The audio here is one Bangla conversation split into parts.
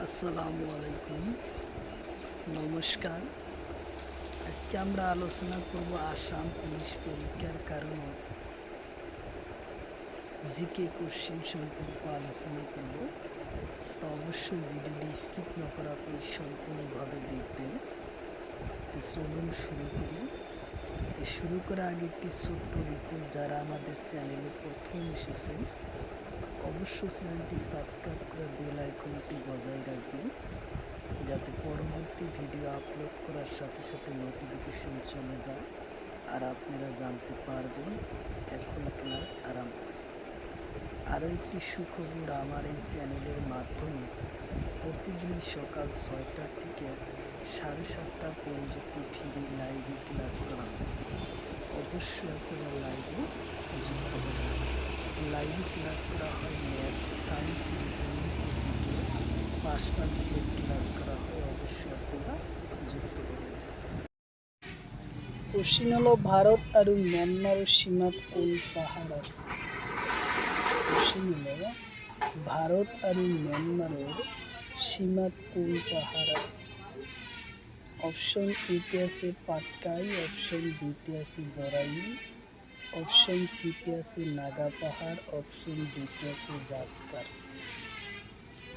আসসালামু আলাইকুম, নমস্কার। আজকে আমরা আলোচনা করব আসাম পুলিশ পরীক্ষার কারণ জিকে কোশ্চেন সম্পর্কে আলোচনা করব। তো অবশ্যই ভিডিওটি স্কিপ না করা করে সম্পূর্ণভাবে দেখবেন। তো চলুন শুরু করি। তো শুরু করার আগে একটি ছোট্ট রিকোয়েস্ট, যারা আমাদের চ্যানেলে প্রথম এসেছেন অবশ্যই চ্যানেলটি সাবস্ক্রাইব করে বেল আইকনটি বজায় রাখবেন, যাতে পরবর্তী ভিডিও আপলোড করার সাথে সাথে নোটিফিকেশন চলে যায় আর আপনারা জানতে পারবেন এখন ক্লাস আরম্ভ হচ্ছে। আরও একটি সুখবর, আমার এই চ্যানেলের মাধ্যমে প্রতিদিনই সকাল 6টা থেকে 7:30 পর্যন্ত ফ্রি লাইভে ক্লাস করা হয়। অবশ্যই আপনারা লাইভে যুক্ত হবেন। লাইভে ক্লাস করা হয় ম্যাথ, সায়েন্স, রিজনিং ও জিকে, 5টা বিষয় ক্লাস করা হয়। অবশ্যই আপনারা যুক্ত হবেন। কোশ্চিন হলো, ভারত আর ম্যানমারের সীমাত কোন পাহাড় আছে? কোশ্চিন হলো, ভারত আর ম্যানমারের সীমাত কোন পাহাড় আছে? অপশন এতে আছে পাটকাই, অপশন বিতে আছে বরাই, অপশন সিতে আছে নাগা পাহাড়, অপশন ডিতে আছে জাস্কার।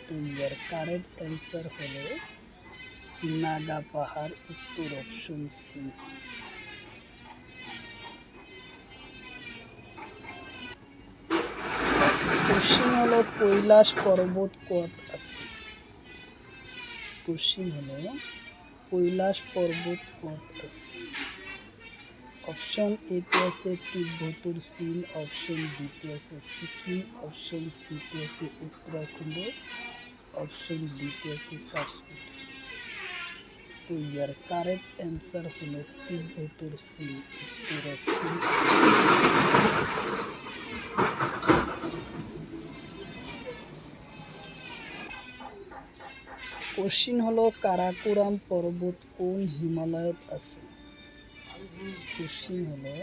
তো ইয়ার কারেক্ট অ্যান্সার হলো নাগা পাহাড়, উত্তর অপশন সি। কোশ্চিন হলো, কৈলাস পর্বত কত আছে? কোশ্চিন হলো, কৈলাস পর্বত কত আছে? অপশন এতে আছে তিব্বতর চীন, অপশন বিতে আছে সিকিম, অপশন সিতে আছে উত্তরাখণ্ড, অপশন ডিতে আছে কাশ্মীর। তো ইয়ার কারেক্ট অ্যান্সার হলো তিব্বতর চীন, উত্তর অপশন। কোশ্চিন হলো, কারাকোরাম পর্বত কোন হিমালয়ত আছে? কোশ্চিন হলো,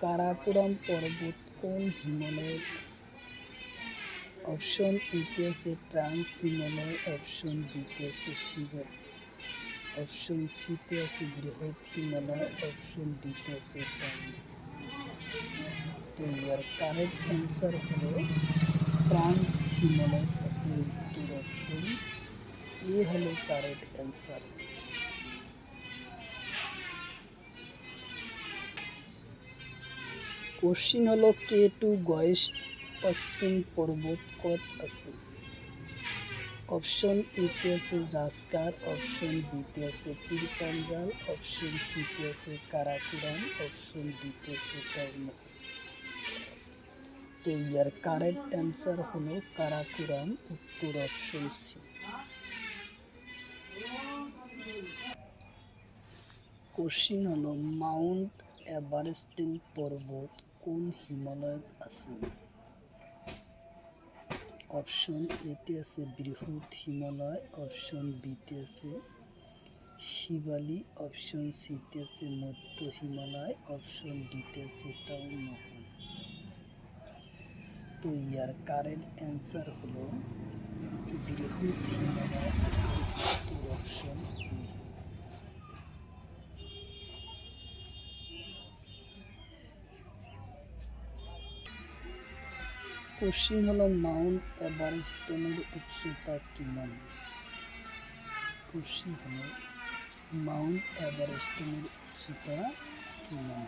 কারাকোরাম পর্বত কোন হিমালয়ত আছে? অপশন এতে আছে ট্রান্স হিমালয়, অপশন বিতে আছে শিবের, অপশন সিতে আছে বৃহৎ হিমালয়, অপশন ডিতে আছে টাইম। তো ইয়ার কারেক্ট অ্যান্সার হলো ট্রান্স হিমালয় আছে, উত্তর অপশন এ হলো কারেক্ট অ্যান্সার। কোশ্চিন হলো, K2 গয়েস্ট পশ্চিম পর্বত কত আছে? অপশন এতে আছে জাস্কার, অপশন বিতে আছে পীরপাঞ্জাল, অপশন সিতে আছে কারাকোরাম, অপশন ডিতে আছে টাইমহল। তো ইয়ার কারেক্ট অ্যান্সার হলো কারাকোরাম, উত্তর অপশন সি। কোশ্চিন হলো, মাউন্ট এভারেস্ট পর্বত কোন হিমালয়ত আছে? অপশন এতে আছে বৃহৎ হিমালয়, অপশন বিতে আছে শিবালি, অপশন সিতে আছে মধ্য হিমালয়, অপশন ডিতে আছে টাউনমহল। তো ইয়ার কারেক্ট অ্যান্সার হলো বৃহৎ হিমালয় আছে, উত্তর অপশন এ। কোশ্চিন হলো, মাউন্ট এভারেস্টের উচ্চতা কিমান? কোশ্চিন হলো, মাউন্ট এভারেস্টের উচ্চতা কিমান?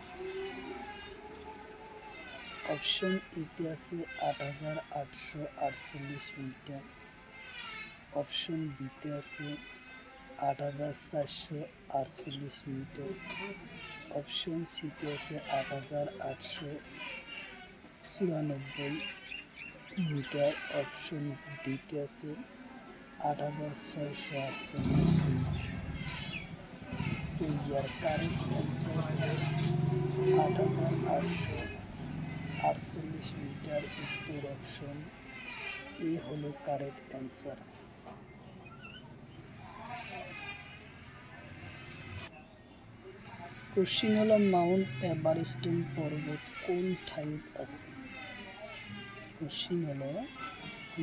অপশন এতে আছে ৮,৮৪৮ মিটার, অপশন বিতে আছে ৮,৪৪৮ মিটার, অপশন সিতে আছে ৮,৮৯৪ মিটার, অপশন ডিতে আছে ৮,৬৪৮ মিটার। তো ইয়ার কারেক্ট অ্যান্সার হলো ৮,৮৪৮ মিটার, উত্তর অপশন এ হলো কারেক্ট অ্যান্সার। কোশ্চিন হলো, মাউন্ট এভারেস্ট পর্বত কোন ঠাইত আছে? কোশ্চিন হলো,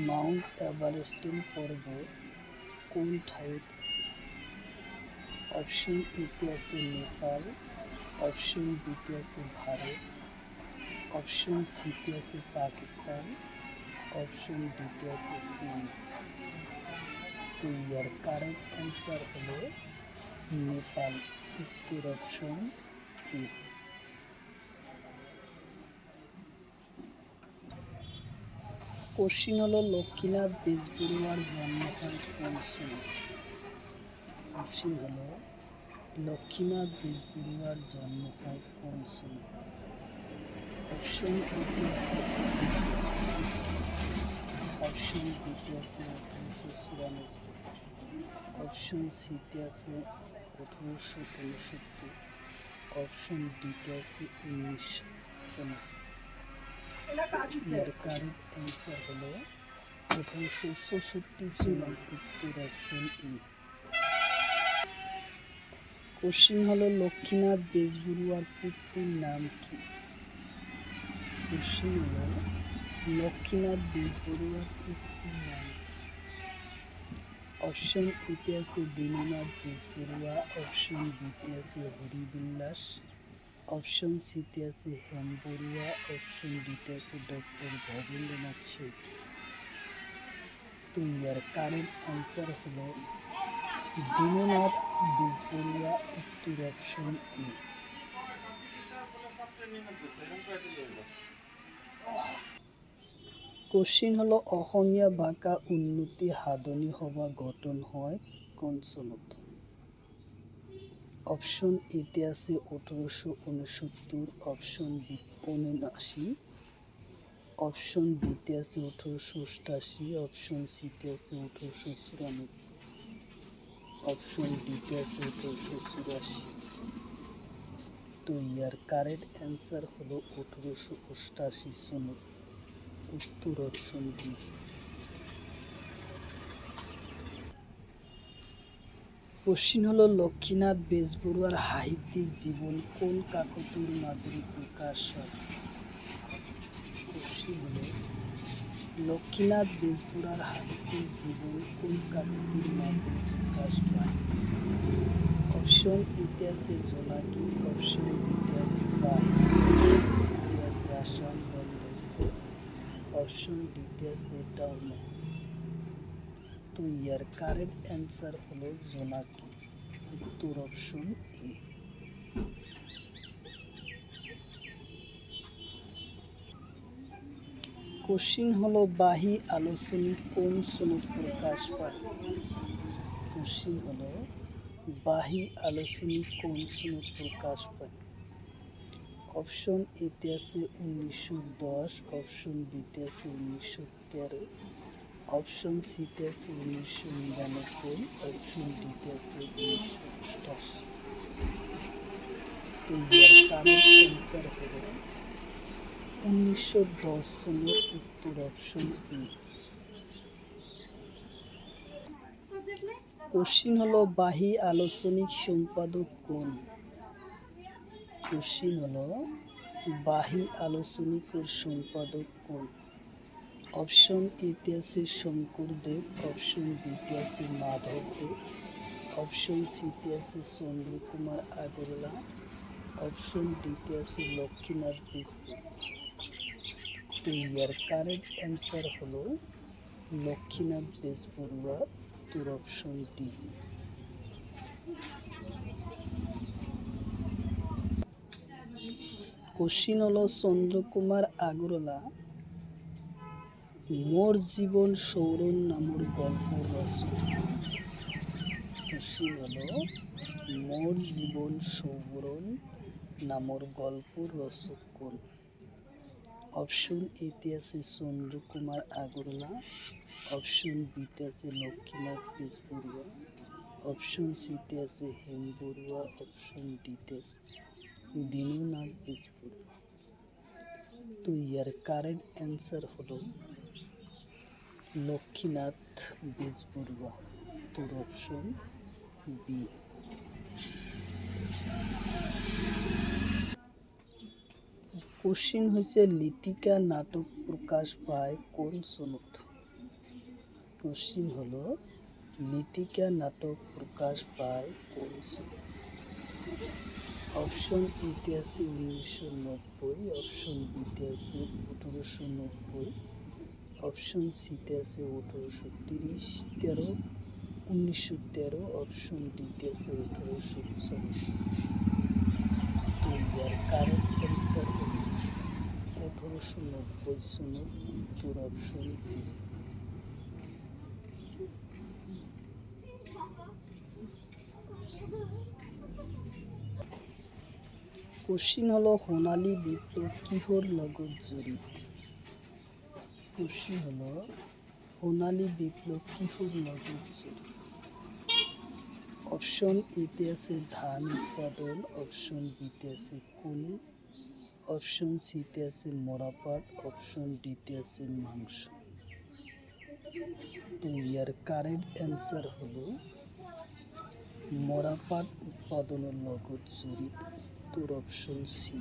মাউন্ট এভারেস্ট পর্বত কোন ঠাইত আছে? অপশন এতে আছে নেপাল, অপশন বিতে আছে ভারত, অপশন সিতে আছে পাকিস্তান, অপশন ডিতে আছে চীন। তো ইয়ার কারেক্ট অ্যান্সার হলো নেপাল, উত্তর অপশন এ। কোশ্চিন হলো লক্ষ্মীনাথ বেজবরুয়ার জন্ম হয় কোন সনে? কোশ্চিন হলো লক্ষ্মীনাথ বেজবরুয়ার জন্ম হয় কোন সনে? অপশন এতে আছে ১৯৬৬, অপশন বিতে আছে ১৮৯৪, অপশন সিতে আছে ১৮৬৯, অপশন ডিতে আছে ১৯০০। এর কারেক্ট অ্যান্সার হলো ১৮৬৪ সনে, উত্তর অপশন ই। কোশ্চিন হলো লক্ষ্মীনাথ বেজবরুয়ার পিতৃর নাম কি? কোশ্চিন হলো লক্ষ্মীনাথ বেজবরুয়ার পিতৃর নাম কি? অপশন এতে আছে দীননাথ বেজবরুয়া, অপশন বিতে আছে হরিবিলাস, অপশন সিতে আছে হেম বড়ুয়া, অপশন ডিতে আছে ডক্টর ভবেন্দ্রনাথ শইকী। তো ইয়ার কারেক্ট অ্যান্সার হলো দীননাথ বেজবরুয়া, উত্তর অপশন ই। কোশ্চিন হলো অসমীয়া ভাষা উন্নতি সাধনী সভা গঠন হয় কোন চনত? অপশন এতে আছে ১৮৬৯, অপশন বি ৭৯, অপশন বিতে আছে ১৮৮৮, অপশন সিতে আছে ১৮৯৪, অপশন ডিতে আছে ১৮৮৪। তো ইয়ার কারেক্ট অ্যান্সার হলো ১৮৮৮ সনত, উত্তর অপশন বি। কোশ্চিন হলো লক্ষ্মীনাথ বেজবরুয়ার সাহিত্যিক জীবন কোন কাকতির মাঝারি প্রকাশ হয়? কোশ্চিন হলো লক্ষ্মীনাথ বেজবরুয়ার সাহিত্যিক জীবন কোন কাকতির মাঝারি প্রকাশ পায়? অপশন এতে আছে জোনাকি, অপশন বিতে আছে বাঘ, অপশন সিতে আছে আসাম বন্দোবস্ত, অপশন ডিতে আছে ডাউমা। তো ইয়ার কারেক্ট অ্যান্সার হলো জোনাকি, উত্তর অপশন এ। কোশ্চিন হলো বাহি আলোচনী কোন সনত প্রকাশ পায়? কোশ্চিন হলো বাহি আলোচনী কোন সনত প্রকাশ পায়? অপশন এতে আছে ১৯১০, অপশন বিতে আছে ১৯১৩, অপশন সিতে আছে ১৯৯৯, অপশন ডিতে আছে ১৯৮৮। তো ইয়ার কারেক্ট অ্যান্সার হলো ১৯১০ সনের, উত্তর অপশন এ। কোশ্চিন হলো বাহি আলোচনিক সম্পাদক কোন? কোশ্চিন হলো বাহি আলোচনিকের সম্পাদক কোন? অপশন এতে আছে শঙ্করদেব, অপশন বিতে আছে মাধবদেব, অপশন সিতে আছে চন্দ্রকুমার আগরওয়ালা, অপশন ডিতে আছে লক্ষ্মীনাথ বেজবরুয়া। তো ইয়ার কারেক্ট অ্যান্সার হলো লক্ষ্মীনাথ বেজবরুয়া, উত্তর অপশন ডি। কোশ্চিন হলো চন্দ্রকুমার আগরওয়ালা মোর জীবন সৌরণ নামের গল্প রচক। কোশ্চিন হলো মোর জীবন সৌরণ নামের গল্প রচক কোন? অপশন এতে আছে চন্দ্রকুমার আগরওয়ালা, অপশন বিতে আছে লক্ষ্মীনাথ বেজবরুয়া, অপশন সিতে আছে হেম বড়ুয়া, অপশন ডিতে আছে দীননাথ বেজবরুয়া। তো ইয়ার কারেক্ট অ্যান্সার হলো লক্ষ্মীনাথ বেজবরুয়া, উত্তর অপশন বি। কোশ্চিন হয়েছে লিটিকা নাটক প্রকাশ পায় কোন সনত? কোশ্চিন হলো নীতিকা নাটক প্রকাশ পায় কোন সালে? অপশন এতে আছে 1990, অপশন বিতে আছে 1890, অপশন সিতে আছে 1813, 1913, অপশন ডিতে আছে 1846। তো ইয়ার কারেক্ট অ্যান্সার হল 1890 সনের উত্তর অপশন বি। কোশ্চিন হলো সোণালী বিপ্লব কিহৰ লগত জড়িত? কোশ্চিন হলো সোণালী বিপ্লব কিহৰ লগত জড়িত? অপশন এতে আছে ধান উৎপাদন, অপশন বিতে আছে কণী, অপশন সিতে আছে মরাপাট, অপশন ডিতে আছে মাংস। তো ইয়ার কারেক্ট অ্যান্সার হলো মরাপাট উৎপাদনের লগত জড়িত, উত্তর অপশন সি।